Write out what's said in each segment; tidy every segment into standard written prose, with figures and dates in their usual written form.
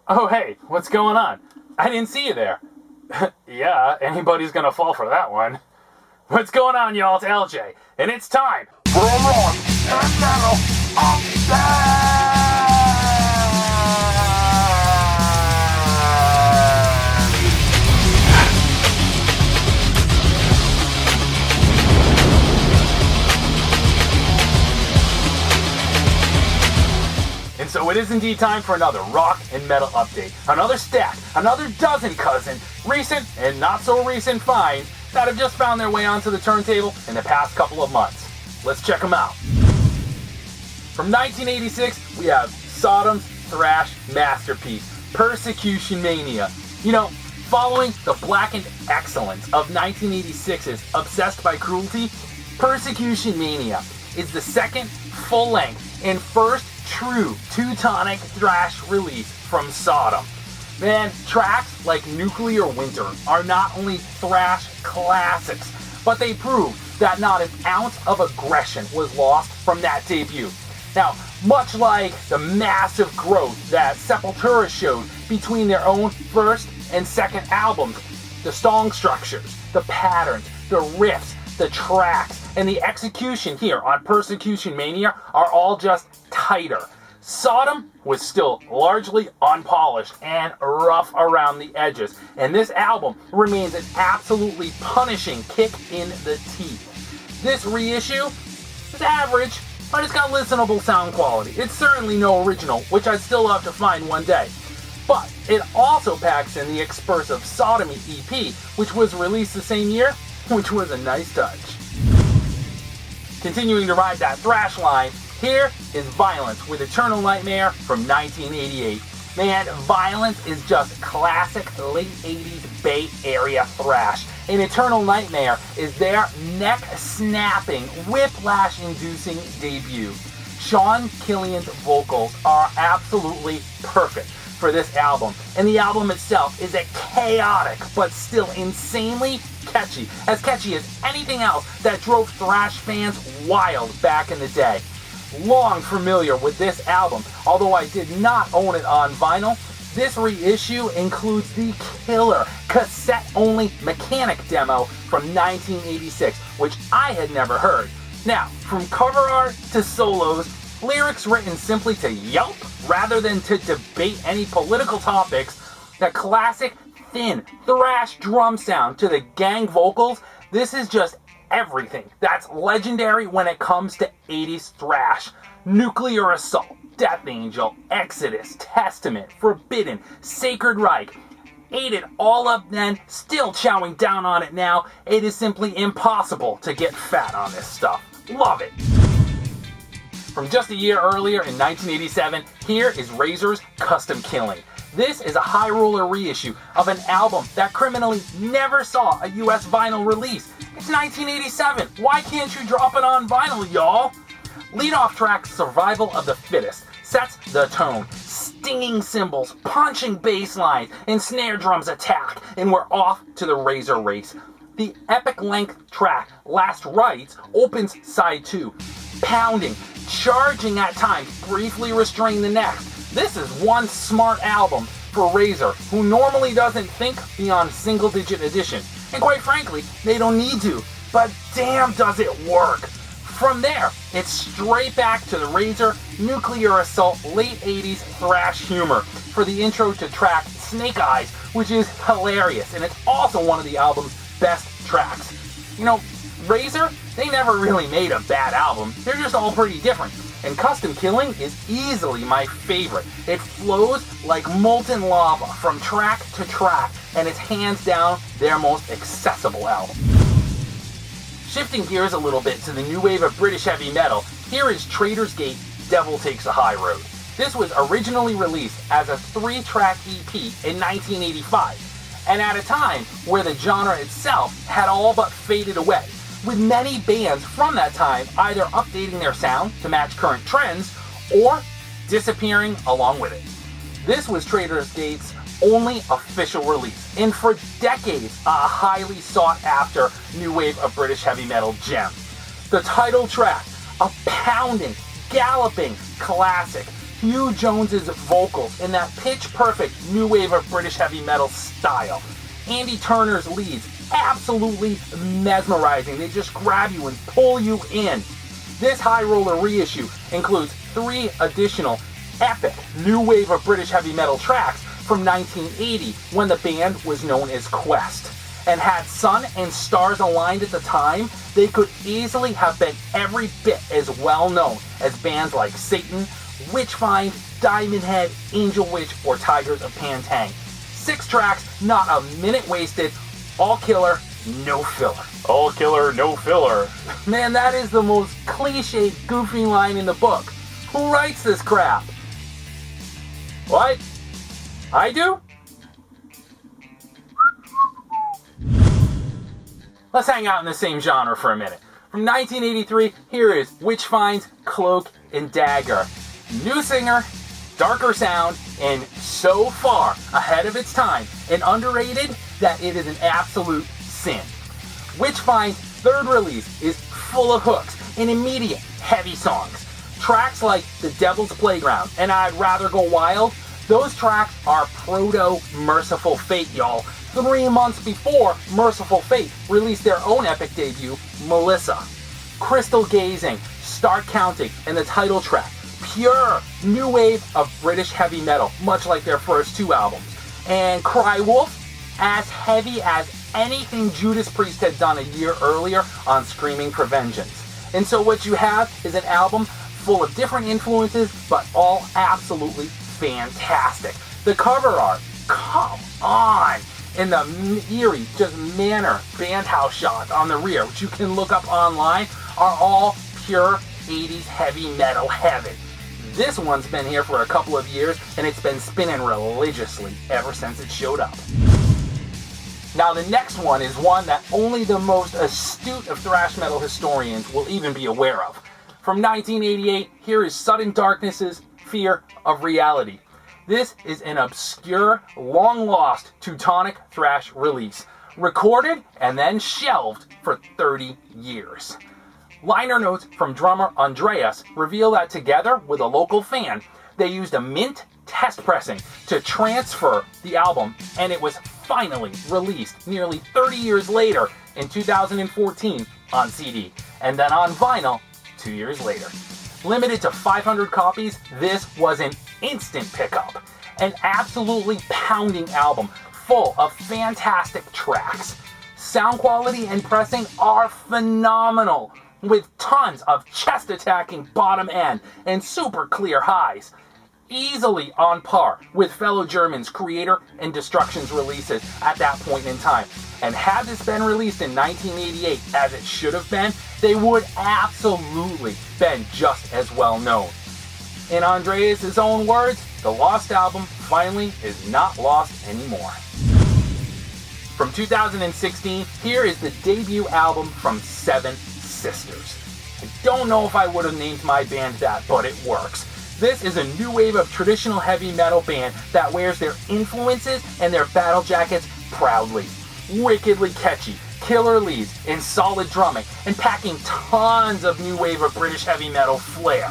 Oh hey, what's going on? I didn't see you there. Yeah, anybody's gonna fall for that one. What's going on, y'all? It's LJ, and it's time for a rock and metal update! And so it is indeed time for another rock and metal update. Another stack, another dozen cousin, recent and not so recent finds that have just found their way onto the turntable in the past couple of months. Let's check them out. From 1986, we have Sodom's thrash masterpiece, Persecution Mania. You know, following the blackened excellence of 1986's Obsessed by Cruelty, Persecution Mania is the second full-length and first true two-tonic thrash release from Sodom. Man, tracks like Nuclear Winter are not only thrash classics, but they prove that not an ounce of aggression was lost from that debut. Now, much like the massive growth that Sepultura showed between their own first and second albums, the song structures, the patterns, the riffs, the tracks, and the execution here on Persecution Mania are all just tighter. Sodom was still largely unpolished and rough around the edges, and this album remains an absolutely punishing kick in the teeth. This reissue is average, but it's got listenable sound quality. It's certainly no original, which I'd still love to find one day. But it also packs in the explosive Sodomy EP, which was released the same year, which was a nice touch. Continuing to ride that thrash line, here is Vio-Lence with Eternal Nightmare from 1988. Man, Vio-Lence is just classic late 80s Bay Area thrash. And Eternal Nightmare is their neck-snapping, whiplash-inducing debut. Sean Killian's vocals are absolutely perfect for this album, and the album itself is a chaotic but still insanely catchy as anything else that drove thrash fans wild back in the day. Long familiar with this album, although I did not own it on vinyl. This reissue includes the killer cassette-only Mechanic demo from 1986, which I had never heard. Now, from cover art to solos, lyrics written simply to yelp rather than to debate any political topics, the classic thin thrash drum sound to the gang vocals, this is just everything that's legendary when it comes to 80s thrash. Nuclear Assault, Death Angel, Exodus, Testament, Forbidden, Sacred Reich. Ate it all up then, still chowing down on it now. It is simply impossible to get fat on this stuff. Love it. From just a year earlier in 1987, here is Razor's Custom Killing. This is a high roller reissue of an album that criminally never saw a US vinyl release. It's 1987. Why can't you drop it on vinyl, y'all? Lead-off track Survival of the Fittest sets the tone. Stinging cymbals, punching bass lines, and snare drums attack, and we're off to the Razor race. The epic-length track Last Rites opens side 2. Pounding, charging at times, briefly restrain the next. This is one smart album for Razor, who normally doesn't think beyond single-digit addition. And quite frankly, they don't need to, but damn does it work. From there, it's straight back to the Razor Nuclear Assault late 80s thrash humor for the intro to track Snake Eyes, which is hilarious, and it's also one of the album's best tracks. You know, Razor, they never really made a bad album. They're just all pretty different. And Custom Killing is easily my favorite. It flows like molten lava from track to track, and it's hands down their most accessible album. Shifting gears a little bit to the new wave of British heavy metal, here is Traitors Gate, Devil Takes the High Road. This was originally released as a 3-track EP in 1985, and at a time where the genre itself had all but faded away, with many bands from that time either updating their sound to match current trends or disappearing along with it. This was Traitors Gate's only official release, and for decades a highly sought after new wave of British heavy metal gem. The title track, a pounding, galloping classic, Hugh Jones's vocals in that pitch-perfect new wave of British heavy metal style. Andy Turner's leads, absolutely mesmerizing. They just grab you and pull you in. This High Roller reissue includes 3 additional epic new wave of British heavy metal tracks from 1980 when the band was known as Quest. And had sun and stars aligned at the time, they could easily have been every bit as well known as bands like Satan, Witchfind, Diamond Head, Angel Witch, or Tigers of Pantang. 6 tracks, not a minute wasted, all killer, no filler. All killer, no filler. Man, that is the most cliched, goofy line in the book. Who writes this crap? What? I do? Let's hang out in the same genre for a minute. From 1983, here is Witchfind's Cloak and Dagger. New singer, darker sound, and so far ahead of its time and underrated that it is an absolute sin. Witchfind's 3rd release is full of hooks and immediate heavy songs. Tracks like The Devil's Playground and I'd Rather Go Wild, those tracks are proto-Merciful Fate, y'all. 3 months before Merciful Fate released their own epic debut, Melissa. Crystal Gazing, Start Counting, and the title track. Pure new wave of British heavy metal, much like their first 2 albums. And Cry Wolf, as heavy as anything Judas Priest had done a year earlier on Screaming for Vengeance. And so what you have is an album full of different influences, but all absolutely fantastic. The cover art, come on! And the eerie, just manor bandhouse shots on the rear, which you can look up online, are all pure 80s heavy metal heaven. This one's been here for a couple of years, and it's been spinning religiously ever since it showed up. Now the next one is one that only the most astute of thrash metal historians will even be aware of. From 1988, here is Sudden Darkness's Fear of Reality. This is an obscure, long-lost Teutonic thrash release, recorded and then shelved for 30 years. Liner notes from drummer Andreas reveal that together with a local fan, they used a mint test pressing to transfer the album, and it was finally released nearly 30 years later in 2014 on CD, and then on vinyl 2 years later. Limited to 500 copies, this was an instant pickup. An absolutely pounding album full of fantastic tracks. Sound quality and pressing are phenomenal, with tons of chest-attacking bottom end and super clear highs. Easily on par with fellow Germans Creator and Destruction's releases at that point in time. And had this been released in 1988 as it should have been, they would absolutely been just as well known. In Andreas' own words, the lost album finally is not lost anymore. From 2016, here is the debut album from Seven Sisters. I don't know if I would have named my band that, but it works. This is a new wave of traditional heavy metal band that wears their influences and their battle jackets proudly. Wickedly catchy, killer leads, and solid drumming, and packing tons of new wave of British heavy metal flair.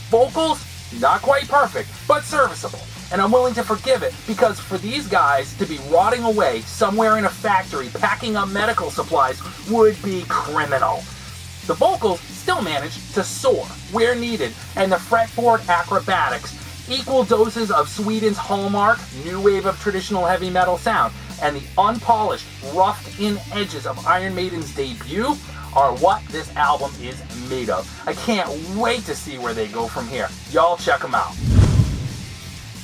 Vocals, not quite perfect, but serviceable. And I'm willing to forgive it, because for these guys to be rotting away somewhere in a factory packing up medical supplies would be criminal. The vocals still manage to soar where needed, and the fretboard acrobatics, equal doses of Sweden's hallmark new wave of traditional heavy metal sound, and the unpolished, roughed-in edges of Iron Maiden's debut are what this album is made of. I can't wait to see where they go from here. Y'all check them out.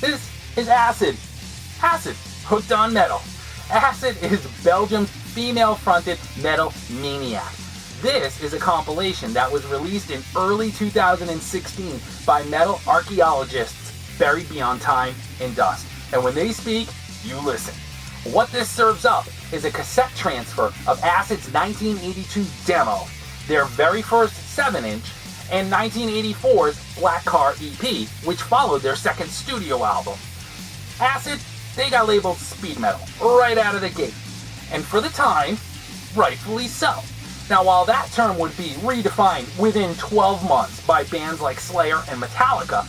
This is Acid. Acid, hooked on metal. Acid is Belgium's female-fronted metal maniac. This is a compilation that was released in early 2016 by metal archaeologists buried beyond time and dust. And when they speak, you listen. What this serves up is a cassette transfer of Acid's 1982 demo, their very first 7-inch, and 1984's Black Car EP, which followed their second studio album. Acid, they got labeled speed metal right out of the gate, and for the time, rightfully so. Now, while that term would be redefined within 12 months by bands like Slayer and Metallica,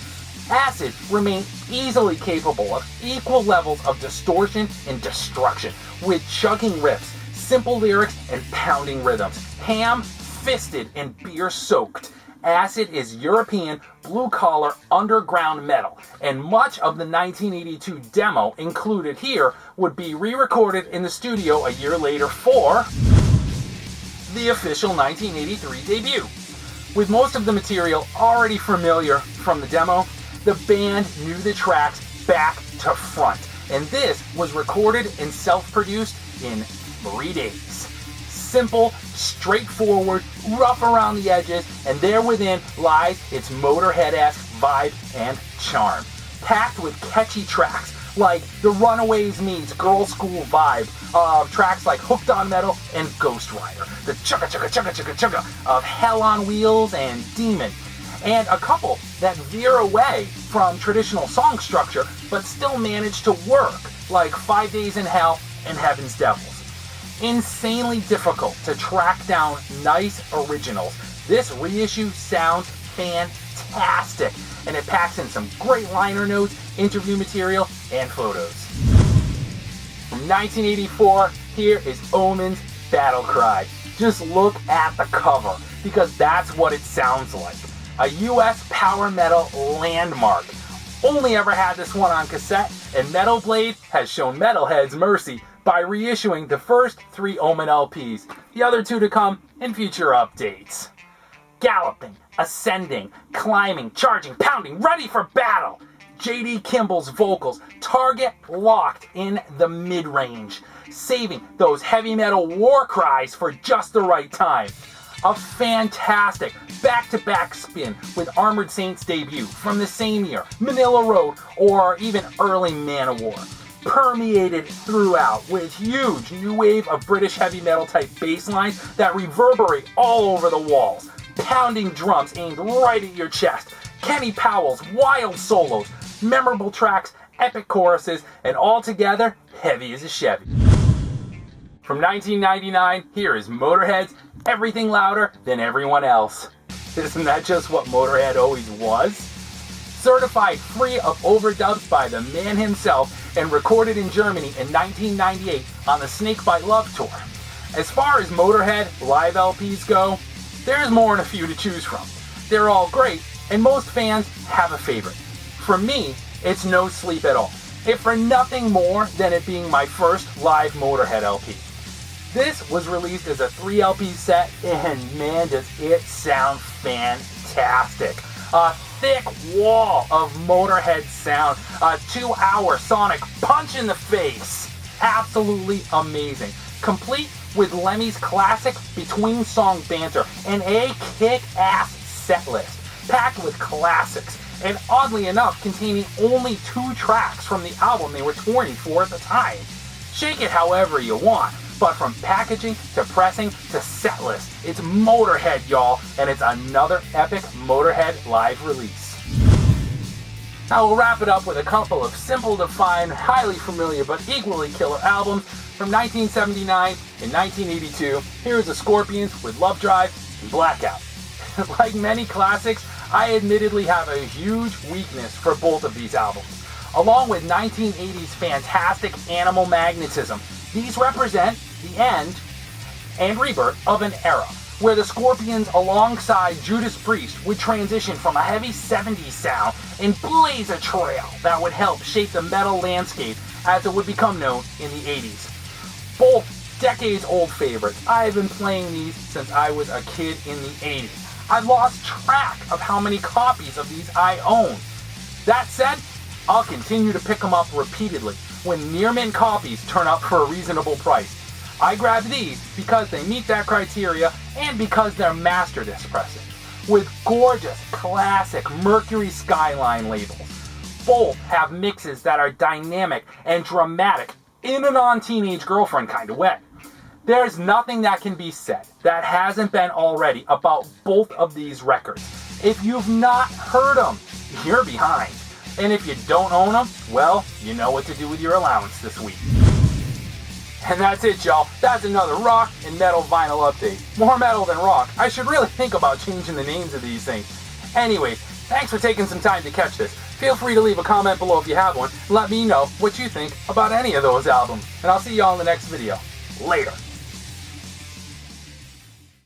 Acid remained easily capable of equal levels of distortion and destruction, with chugging riffs, simple lyrics, and pounding rhythms, ham-fisted and beer-soaked. Acid is European blue-collar underground metal, and much of the 1982 demo included here would be re-recorded in the studio a year later for the official 1983 debut. With most of the material already familiar from the demo, the band knew the tracks back to front, and this was recorded and self-produced in 3 days. Simple, straightforward, rough around the edges, and there within lies its Motorhead-esque vibe and charm. Packed with catchy tracks like the Runaways meets Girl School vibe of tracks like Hooked on Metal and Ghost Rider, the chugga chugga chugga chugga chugga of Hell on Wheels and Demon, and a couple that veer away from traditional song structure but still manage to work, like 5 Days in Hell and Heaven's Devils. Insanely difficult to track down nice originals. This reissue sounds fantastic, and it packs in some great liner notes, interview material, and photos. From 1984, here is OMEN's Battle Cry. Just look at the cover, because that's what it sounds like. A US power metal landmark. Only ever had this one on cassette, and Metal Blade has shown metalheads mercy by reissuing the first 3 Omen LPs, the other 2 to come in future updates. Galloping, ascending, climbing, charging, pounding, ready for battle! J.D. Kimball's vocals, target locked in the mid-range, saving those heavy metal war cries for just the right time. A fantastic back-to-back spin with Armored Saint's debut from the same year, Manila Road, or even early Manowar. Permeated throughout with huge new wave of British heavy metal type bass lines that reverberate all over the walls, pounding drums aimed right at your chest, Kenny Powell's wild solos, memorable tracks, epic choruses, and altogether heavy as a Chevy. From 1999, here is Motorhead's Everything Louder Than Everyone Else. Isn't that just what Motorhead always was? Certified free of overdubs by the man himself and recorded in Germany in 1998 on the Snakebite Love Tour. As far as Motorhead live LPs go, there's more than a few to choose from. They're all great, and most fans have a favorite. For me, it's No Sleep at All, if for nothing more than it being my first live Motorhead LP. This was released as a 3 LP set, and man does it sound fantastic. A thick wall of Motorhead sound, a 2-hour sonic punch in the face. Absolutely amazing. Complete with Lemmy's classic between song banter and a kick-ass set list, packed with classics, and oddly enough containing only 2 tracks from the album they were touring for at the time. Shake it however you want, but from packaging to pressing to set list, it's Motorhead, y'all, and it's another epic Motorhead live release. I will wrap it up with a couple of simple to find, highly familiar but equally killer albums from 1979 and 1982. Here's the Scorpions with Lovedrive and Blackout. Like many classics, I admittedly have a huge weakness for both of these albums. Along with 1980's fantastic Animal Magnetism, these represent the end and rebirth of an era where the Scorpions alongside Judas Priest would transition from a heavy 70s sound and blaze a trail that would help shape the metal landscape as it would become known in the 80s. Both decades-old favorites. I have been playing these since I was a kid in the 80s. I've lost track of how many copies of these I own. That said, I'll continue to pick them up repeatedly when near-mint copies turn up for a reasonable price. I grab these because they meet that criteria and because they're master disc pressing, with gorgeous, classic Mercury Skyline labels. Both have mixes that are dynamic and dramatic in a non-teenage girlfriend kind of way. There's nothing that can be said that hasn't been already about both of these records. If you've not heard them, you're behind. And if you don't own them, well, you know what to do with your allowance this week. And that's it, y'all. That's another rock and metal vinyl update. More metal than rock. I should really think about changing the names of these things. Anyways, thanks for taking some time to catch this. Feel free to leave a comment below if you have one, and let me know what you think about any of those albums. And I'll see you all in the next video. Later.